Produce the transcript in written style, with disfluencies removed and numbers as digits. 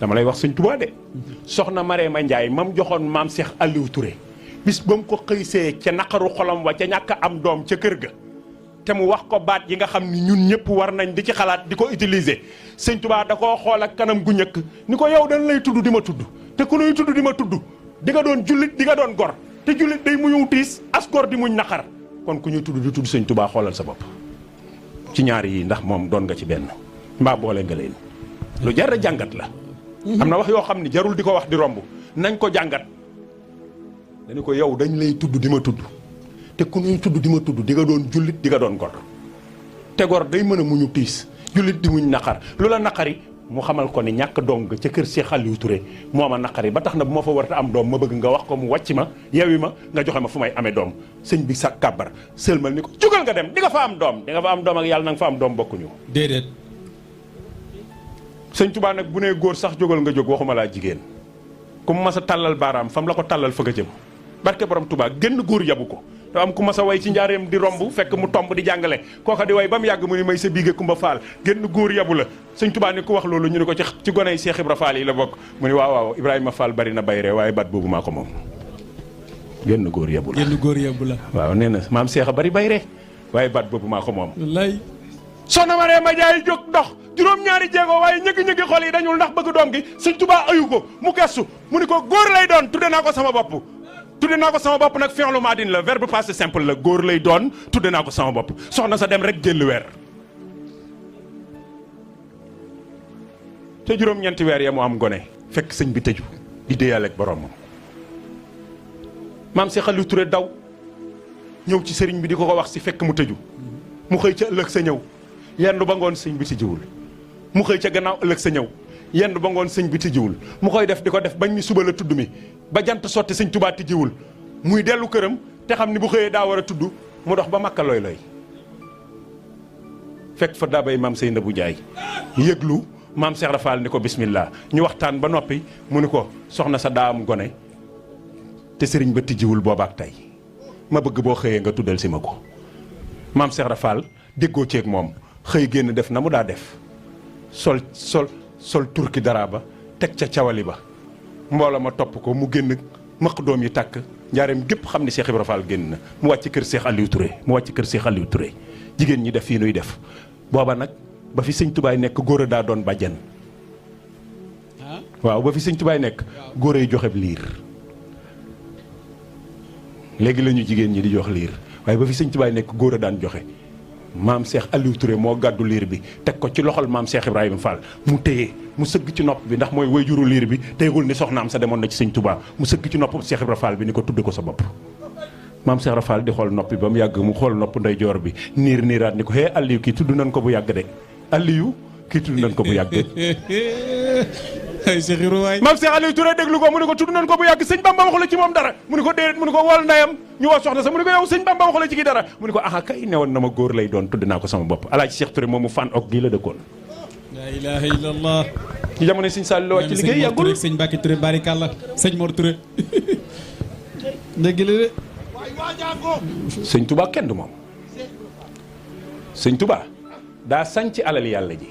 dama lay wax sëñ Tuubaa de soxna Marema Njaay mam joxoon maam Cheikh Aliou Touré bis ba mu ko xëysee ca naqaru xolam wa ca ñàkk am doom ca kër ga te mu wax ko baat yi nga xam ni ñun ñëpp war nañ di ci xalaat di ko utiliser sëñ Tuubaa da koo xool ak kanam gu ñëkk ni ko yow dañ lay tudd di ma tudd te ku nuy tudd di ma tudd di nga doon jullit di nga doon gor te jullit day muñu tiis as gor di muñ naqar kon ku ñuy tudd di tudd sëñ Tuubaa xoolal sa bopp ci ñaar yi ndax moom doon nga ci benn mbaa boole nga leen lu jar a jàngat la am na wax yoo xam ni jarul di ko wax di romb nañ ko jàngat dañu ko yow dañ lay tudd di ma tudd te ku ñuy tudd di ma tudd di nga doon jullit di nga doon gor te gor day mën a muñu tiis jullit di muñ naqar lu la naqari mu xamal ko ni ñàkk doom nga ca kër Cheikh Aliou Touré moo ma naqari ba tax na bu ma fa warta am doom ma bëgg nga wax ko mu wàcc ma yewi ma nga joxe ma fu may amee doom sëñ bi sa kàbbar sëlmal ni ko jugal nga dem di nga fa am doom di nga fa am doom ak yàlla na nga fa am doom bokkuñu déedéet sëñ Tuubaa nag bu nee góor sax jógal nga jóg waxuma laa jigéen ku mu mas a tàllal baaraam fam la ko tàllal fa nga jëm barke borom Tuubaa génn góor yabu ko te am ku mas a way ci njaareem di romb fekk mu tomb di jàngale kooka di way ba mu yàgg mu ni may sa biige Kumba Faal génn góor yabu la sëñ Tuubaa ni ku wax loolu ñu ne ko ci goney Cheikh Ibra Fall yi la bokk mu ni waaw waaw Ibrahima Fall bari na bayre waaye baat boobu maa ko moom génn góor yabu la génn góor yabu la waaw nee na maam Cheikh a bari bayre waaye baat boobu maa ko moom wallaay soxna Marema Njaay jóg dox juróom-ñaari jéego waaye ñëggi-ñëggi xol yi dañul ndax bëgg doom gi sëñ Tuubaa ayu ko mu gestu mu ni ko góor lay doon tudde naa ko sama bopp tudde naa ko sama bopp nag fi'lu maadin la verbe passé simple la góor lay doon tudde naa ko sama bopp soxna sa dem rek jël weer te juróom-ñeenti weer ya mu am gone fekk sëñ bi tëju di déeyal ak boromam maam Cheikh Aliou Touré daw ñëw ci sëriñ bi di ko wax si fekk mu tëju mu xëy ca ëllëg sa ñëw yendu ba ngoon sëñ bi tëjuwul mu xëy ca gannaaw ëllëg sa ñëw yendu ba ngoon sëñ bi tëjuwul mu koy def di ko def bañ ni suba la tudd mi ba jant sotti sëñ Tuubaa tëjuwul muy dellu këram te xam ni bu xëyee daa war a tudd mu dox ba Makka looy looy fekk fa daabay maam Seynabou Njaay yëglu maam Cheikh Rafal ni ko bismillah ñu waxtaan ba noppi mu ni ko soxna sa daa am gone te sëriñ ba tëjiwul boobaak tey ma bëgg boo xëyee nga tuddal si ma ko maam Cheikh Rafal déggoo ceeg moom xëy génn def na mu daa def sol turki dara ba teg ca cawali ba mbooloo ma topp ko mu génn maq doom yi tàkk njaareem gépp xam ni Cheikh Ibra Fall génn na mu wàcc kër Cheikh Aliou Touré mu wàcc kër Cheikh Aliou Touré jigéen ñi def fii nuy def booba nag ba fi sëñ Tubaay nekk góor a daa doon bàjjen waaw ba fi sëñ Tubaay nekk góor ay joxe liir léegi la ñu jigéen ñi di jox liir waaye ba fi sëñ Tubaay nekk góor a daan joxe maam Cheikh Aliou Touré moo gàddu liir bi teg ko ci loxol maam Cheikh Ibrahima Fall mu téye mu sëgg ci nopp bi ndax mooy wayjuru liir bi téyegul ni soxnaam sa demoon na ci sëñ Touba mu sëgg ci nopp Cheikh Ibrahima Fall bi ni ko tudde ko sa bopp maam Cheikh Ibrahima Fall di xool nopp bi ba mu yàgg mu xool nopp ndeyjoor bi niiraat ni ko hee Aliou kii tudd nañ ko bu yàgg de Aliou kii tudd nañ ko bu yàgg ay Cheikh Ibrahima waay maam Cheikh Aliou Touré déglu ko mu ne ko tudd nañ ko bu yàgg sëñ Bamba waxu la ci moom dara mu ne ko déedéet mu ne ko wol ndeyam ñu woo soxna sa mu ne ko yow sëñ Bamba waxu la ci kii dara mu ne ko aha kay newoon na ma góor lay doon tudd naa ko sama bopp alaaji Cheikh Touré moomu fan ok gii la dëkkoon la ilaha illallah ci jamono sëñ Saliou la wàcc ci liggéey yàggul sëñ Mbacke Touré barikàlla sëñ Mor Touré dëgg la de sëñ Touba kenn du moom sëñ Touba daa sañ ci alal yàlla ji